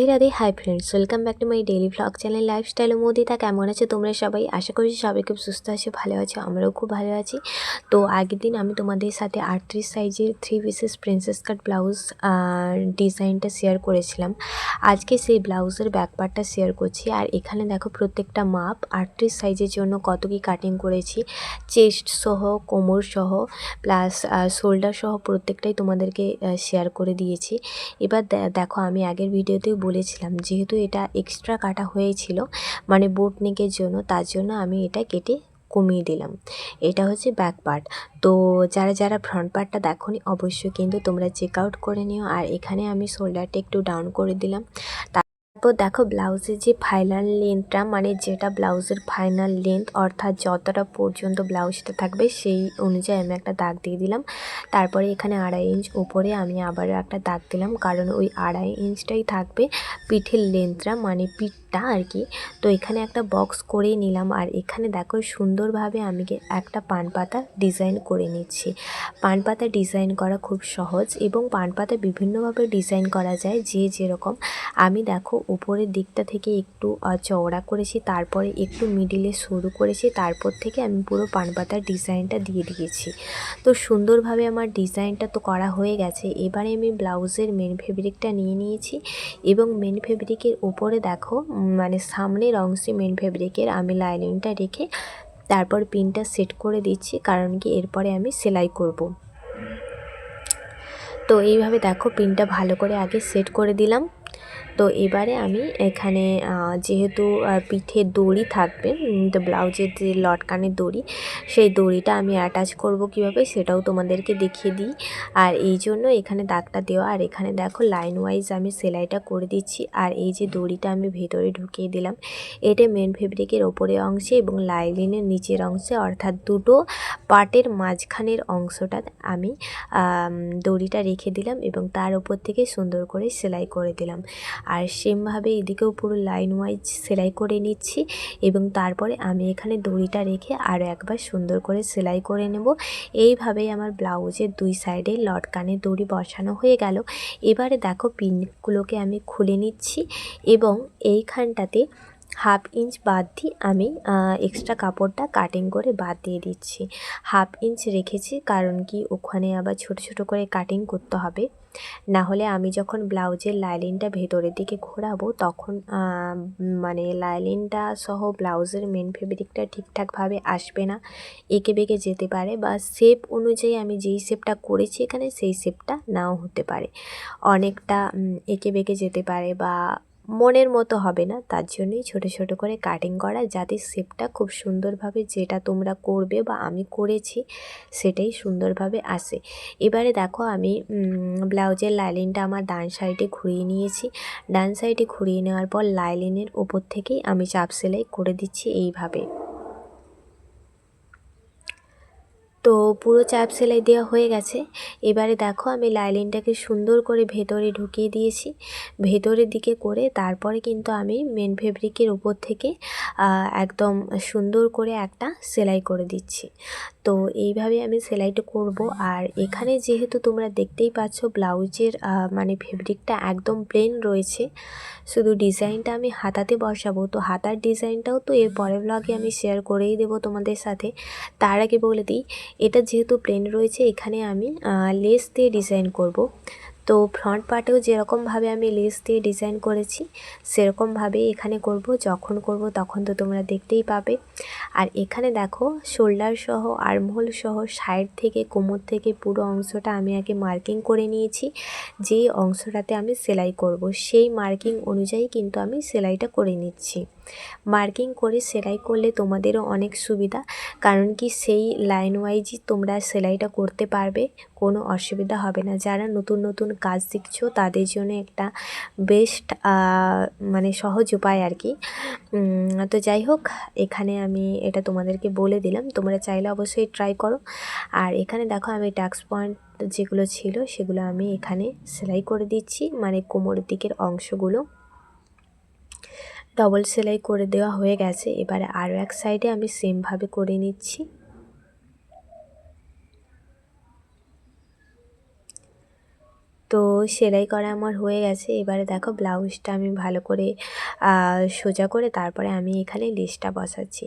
Radhe Radhe. Hi friends, welcome back to my daily vlog channel lifestyle Modita. কেমন আছে তোমরা সবাই? আশা করছি সবাই খুব সুস্থ আছো, ভালো আছো। আমরাও খুব ভালো আছি। তো আগের দিন আমি তোমাদের সাথে 38 সাইজের 3 পিসেস প্রিন্সেস কাট ব্লাউজ ডিজাইনটা শেয়ার করেছিলাম। আজকে সেই ব্লাউজের ব্যাক পার্টটা শেয়ার করছি। আর এখানে দেখো প্রত্যেকটা মাপ 38 সাইজের জন্য কত কি কাটিং করেছি, চেস্ট সহ, কোমর সহ, প্লাস শোল্ডার সহ প্রত্যেকটাই তোমাদেরকে শেয়ার করে দিয়েছি। এবার দেখো, আমি আগের ভিডিওতেও বলেছিলাম যেহেতু এটা এক্সট্রা কাটা হয়েছিল মানে বোট নেকের জন্য, তার জন্য আমি এটা কেটে কমিয়ে দিলাম। এটা হচ্ছে ব্যাক পার্ট। তো যারা যারা ফ্রন্ট পার্টটা দেখোনি অবশ্যই কিন্তু তোমরা চেক আউট করে নিও। আর এখানে আমি শোল্ডারটা একটু ডাউন করে দিলাম। তারপর দেখো ব্লাউজের যে ফাইনাল লেন্থটা, মানে যেটা ব্লাউজের ফাইনাল লেন্থ অর্থাৎ যতটা পর্যন্ত ব্লাউজটা থাকবে সেই অনুযায়ী আমি একটা দাগ দিয়ে দিলাম। তারপরে এখানে 2.5 ইঞ্চ উপরে আমি আবারও একটা দাগ দিলাম, কারণ ওই 2.5 ইঞ্চটাই থাকবে পিঠের লেন্থটা, মানে পিঠটা আর কি। তো এখানে একটা বক্স করে নিলাম। আর এখানে দেখো সুন্দরভাবে আমি একটা পান পাতা ডিজাইন করে নিচ্ছি। পান পাতা ডিজাইন করা খুব সহজ এবং পান পাতা বিভিন্নভাবে ডিজাইন করা যায়, যে যেরকম। আমি দেখো উপরের দিকটা থেকে একটু চওড়া করেছি, তারপরে একটু মিডিলে সরু করেছি, তারপর থেকে আমি পুরো পান পাতার ডিজাইনটা দিয়ে দিয়েছি। তো সুন্দরভাবে আমার ডিজাইনটা তো করা হয়ে গেছে। এবারে আমি ব্লাউজের মেন ফেব্রিকটা নিয়ে নিয়েছি এবং মেন ফেব্রিকের উপরে দেখো মানে সামনের অংশে মেন ফেব্রিকের আমি লাইনিংটা রেখে তারপর পিনটা সেট করে দিচ্ছি, কারণ কি এরপরে আমি সেলাই করব। তো এইভাবে দেখো পিনটা ভালো করে আগে সেট করে দিলাম। তো এবারে আমি এখানে যেহেতু পিঠে দড়ি থাকবে, তো ব্লাউজের যে লটকানের দড়ি, সেই দড়িটা আমি অ্যাটাচ করব কিভাবে সেটাও তোমাদেরকে দেখিয়ে দিই। আর এই জন্য এখানে দাগটা দেওয়া। আর এখানে দেখো লাইন ওয়াইজ আমি সেলাইটা করে দিচ্ছি। আর এই যে দড়িটা আমি ভেতরে ঢুকিয়ে দিলাম, এটা মেন ফেব্রিকের ওপরের অংশে এবং লাইনিংয়ের নিচের অংশে, অর্থাৎ দুটো পার্টের মাঝখানের অংশটা আমি দড়িটা রেখে দিলাম এবং তার উপর থেকে সুন্দর করে সেলাই করে দিলাম। আর সেমভাবে এদিকেও পুরো লাইন ওয়াইজ সেলাই করে নিচ্ছি এবং তারপরে আমি এখানে দড়িটা রেখে আরও একবার সুন্দর করে সেলাই করে নেব। এইভাবেই আমার ব্লাউজের দুই সাইডে লটকানে দড়ি বসানো হয়ে গেল। এবারে দেখো পিনগুলোকে আমি খুলে নিচ্ছি এবং এইখানটাতে 1/2 ইঞ্চ বাদ দিয়ে আমি এক্সট্রা কাপড়টা কাটিং করে বাদ দিয়ে দিচ্ছি। 1/2 ইঞ্চ রেখেছি, কারণ কি ওখানে আবার ছোট ছোট করে কাটিং করতে হবে, না হলে আমি যখন ব্লাউজের লাইনিংটা ভেতরের দিকে ঘোরাবো তখন মানে লাইনিংটা সহ ব্লাউজের মেন ফেব্রিকটা ঠিকঠাকভাবে আসবে না, এঁকে বেঁকে যেতে পারে, বা শেপ অনুযায়ী আমি যেই শেপটা করেছি এখানে সেই শেপটা নাও হতে পারে, অনেকটা এঁকে বেঁকে যেতে পারে বা মনের মতো হবে না। তার জন্যই ছোট ছোট করে কাটিং করা, যাতে শেপটা খুব সুন্দরভাবে যেটা তোমরা করবে বা আমি করেছি সেটাই সুন্দরভাবে আসে। এবারে দেখো আমি ব্লাউজের লাইনিংটা আমার ডান সাইডে ঘুরিয়ে নিয়েছি। ডান সাইডে ঘুরিয়ে নেওয়ার পর লাইনিংয়ের ওপর থেকেই আমি চাপ সেলাই করে দিচ্ছি এইভাবে। তো পুরো চাপ সেলাই দেওয়া হয়ে গেছে। এবারে দেখো আমি লাইনিংটাকে সুন্দর করে ভেতরে ঢুকিয়ে দিয়েছি, ভেতরের দিকে করে তারপরে কিন্তু আমি মেন ফেব্রিকের উপর থেকে একদম সুন্দর করে একটা সেলাই করে দিচ্ছি। তো এইভাবে আমি সেলাইটা করব। আর এখানে যেহেতু তোমরা দেখতেই পাচ্ছ ব্লাউজের মানে ফেব্রিকটা একদম প্লেন রয়েছে, শুধু ডিজাইনটা আমি হাতাতে বসাবো। তো হাতার ডিজাইনটাও তো এর পরের ব্লগে আমি শেয়ার করেই দেবো তোমাদের সাথে। তার আগে বলে দিই, এটা যেহেতু প্লেন রয়েছে এখানে আমি লেস দিয়ে ডিজাইন করব। তো ফ্রন্ট পার্টেও যেরকমভাবে আমি লেস দিয়ে ডিজাইন করেছি সেরকমভাবেই এখানে করব। যখন করব তখন তো তোমরা দেখতেই পাবে। আর এখানে দেখো শোল্ডার সহ, আর্মহোল সহ, সাইড থেকে কোমর থেকে পুরো অংশটা আমি আগে মার্কিং করে নিয়েছি। যেই অংশটাতে আমি সেলাই করব সেই মার্কিং অনুযায়ী কিন্তু আমি সেলাইটা করে নিচ্ছি। মার্কিং করে সেলাই করলে তোমাদেরও অনেক সুবিধা, কারণ কি সেই লাইন ওয়াইজই তোমরা সেলাইটা করতে পারবে, কোনো অসুবিধা হবে না। যারা নতুন নতুন কাজ শিখছো তাদের জন্য একটা বেস্ট মানে সহজ উপায় আর কি। তো যাই হোক, এখানে আমি এটা তোমাদেরকে বলে দিলাম, তোমরা চাইলে অবশ্যই ট্রাই করো। আর এখানে দেখো আমি টাক্স পয়েন্ট যেগুলো ছিল সেগুলো আমি এখানে সেলাই করে দিচ্ছি, মানে কোমরের দিকের অংশগুলো ডবল সেলাই করে দেওয়া হয়ে গেছে। এবারে আরও এক সাইডে আমি সেমভাবে করে নিচ্ছি। তো সেলাই করা আমার হয়ে গেছে। এবারে দেখো ব্লাউজটা আমি ভালো করে সোজা করে তারপরে আমি এখানে লেসটা বসাচ্ছি।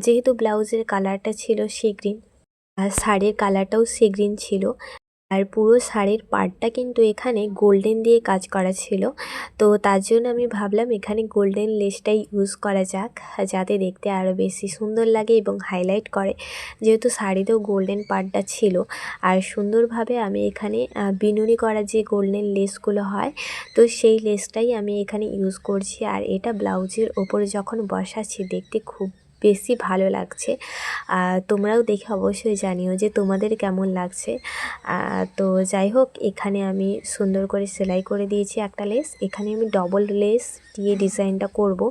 যেহেতু ব্লাউজের কালারটা ছিল সি গ্রিন আর শাড়ির কালারটাও সি গ্রিন ছিল, আর পুরো শাড়ির পাড়টা কিন্তু এখানে গোল্ডেন দিয়ে কাজ করা ছিল। তো তার জন্য আমি ভাবলাম এখানে গোল্ডেন লেসটাই ইউজ করা যাক, যাতে দেখতে আরও বেশি সুন্দর লাগে এবং হাইলাইট করে, যেহেতু শাড়িতেও গোল্ডেন পাড়টা ছিল। আর সুন্দরভাবে আমি এখানে বিনুনি করা যে গোল্ডেন লেসগুলো হয়, তো সেই লেসটাই আমি এখানে ইউজ করছি। আর এটা ব্লাউজের ওপরে যখন বসাচ্ছি দেখতে খুব বেশি ভালো লাগছে। তোমরাও দেখে অবশ্যই জানিও যে তোমাদের কেমন লাগছে। তো যাই হোক, এখানে আমি সুন্দর করে সেলাই করে দিয়েছি একটা লেস। এখানে আমি ডবল লেস দিয়ে ডিজাইনটা করব,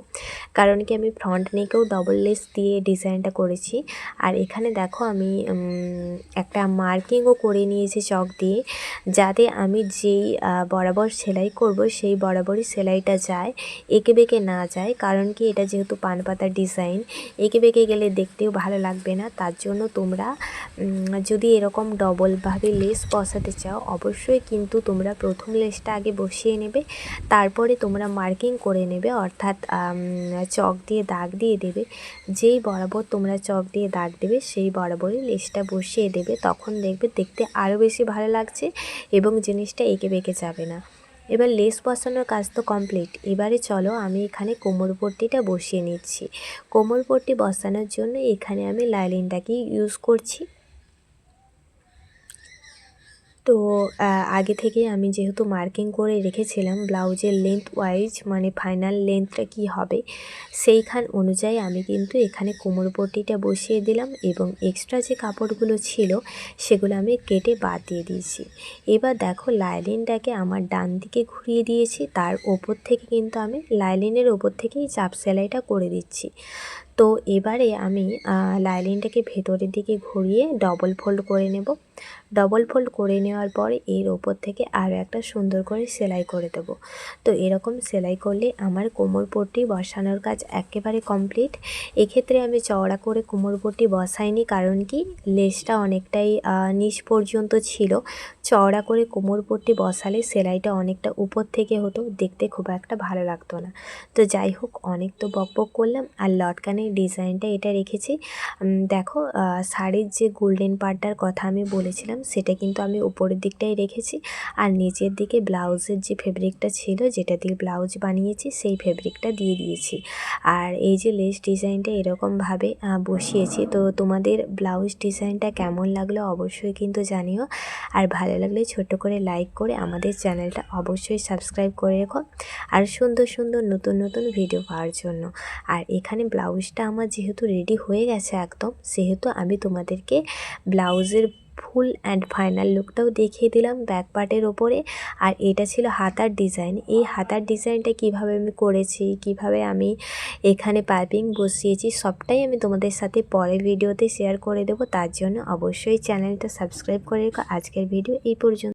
কারণ কি আমি ফ্রন্ট নেকেও ডবল লেস দিয়ে ডিজাইনটা করেছি। আর এখানে দেখো আমি একটা মার্কিংও করে নিয়েছি চক দিয়ে, যাতে আমি যেই বরাবর সেলাই করব সেই বরাবরই সেলাইটা যায়, এঁকে বেঁকে না যায়। কারণ কি এটা যেহেতু পান পাতার ডিজাইন, এঁকে বেঁকে গেলে দেখতেও ভালো লাগবে না। তার জন্য তোমরা যদি এরকম ডবলভাবে লেস বসাতে চাও, অবশ্যই কিন্তু তোমরা প্রথম লেসটা আগে বসিয়ে নেবে, তারপরে তোমরা মার্কিং করে নেবে, অর্থাৎ চক দিয়ে দাগ দিয়ে দেবে। যেই বরাবর তোমরা চক দিয়ে দাগ দেবে সেই বরাবরই লেসটা বসিয়ে দেবে, তখন দেখবে দেখতে আরও বেশি ভালো লাগছে এবং জিনিসটা এঁকে বেঁকে যাবে না। এবার লেস বসানোর কাজ তো কমপ্লিট। এবারে চলো আমি এখানে কোমর পট্টিটা বসিয়ে নিচ্ছি। কোমর পট্টি বসানোর জন্য এখানে আমি লাইলিনটাকে ইউজ করছি। তো আগে থেকে আমি যেহেতু মার্কিং করে রেখেছিলাম ব্লাউজের লেন্থ ওয়াইজ, মানে ফাইনাল লেন্থটা কি হবে সেইখান অনুযায়ী আমি কিন্তু এখানে কোমর পট্টিটা বসিয়ে দিলাম এবং এক্সট্রা যে কাপড়গুলো ছিল সেগুলো আমি কেটে বাদ দিয়ে দিয়েছি। এবার দেখো লাইলিনটাকে আমার ডান দিকে ঘুরিয়ে দিয়েছি, তার ওপর থেকে কিন্তু আমি লাইলিনের ওপর থেকেই চাপ সেলাইটা করে দিচ্ছি। তো এবারে আমি লাইলিনটাকে ভেতরের দিকে ঘুরিয়ে ডবল ফোল্ড করে নেব। ডবল ফোল্ড করে নেওয়ার পরে এর ওপর থেকে আরও একটা সুন্দর করে সেলাই করে দেব। তো এরকম সেলাই করলে আমার কোমর পট্টি বসানোর কাজ একেবারে কমপ্লিট। এক্ষেত্রে আমি চওড়া করে কোমর পট্টি বসাইনি, কারণ কি লেসটা অনেকটাই নিচ পর্যন্ত ছিল। চওড়া করে কোমর পট্টি বসালে সেলাইটা অনেকটা উপর থেকে হতো, দেখতে খুব একটা ভালো লাগতো না। তো যাই হোক, অনেক তো বকবক করলাম। আর লটকানের ডিজাইনটা এটা রেখেছি। দেখো শাড়ির যে গোল্ডেন পার্টটার কথা আমি বলেছিলাম সেটা কিন্তু আমি উপরের দিকটাই রেখেছি, আর নিচের দিকে ব্লাউজের যে ফেব্রিকটা ছিল, যেটা দিয়ে ব্লাউজ বানিয়েছি, সেই ফেব্রিকটা দিয়ে দিয়েছি। আর এই যে লেস ডিজাইনটা এরকমভাবে বসিয়েছি। তো তোমাদের ব্লাউজ ডিজাইনটা কেমন লাগলো অবশ্যই কিন্তু জানিও। আর ভালো লাগলে ছোট্ট করে লাইক করে আমাদের চ্যানেলটা অবশ্যই সাবস্ক্রাইব করে রেখো, আর সুন্দর সুন্দর নতুন নতুন ভিডিও পাওয়ার জন্য। আর এখানে ব্লাউজটা আমার যেহেতু রেডি হয়ে গেছে একদম, সেহেতু আমি তোমাদেরকে ব্লাউজের ফুল অ্যান্ড ফাইনাল লুকটাও দেখিয়ে দিলাম ব্যাক পার্টের ওপরে। আর এটা ছিল হাতার ডিজাইন। এই হাতার ডিজাইনটা কিভাবে আমি করেছি, কিভাবে আমি এখানে পাইপিং বসিয়েছি, সবটাই আমি তোমাদের সাথে পরের ভিডিওতে শেয়ার করে দেবো। তার জন্য অবশ্যই চ্যানেলটা সাবস্ক্রাইব করে রেখো। আজকের ভিডিও এই পর্যন্ত।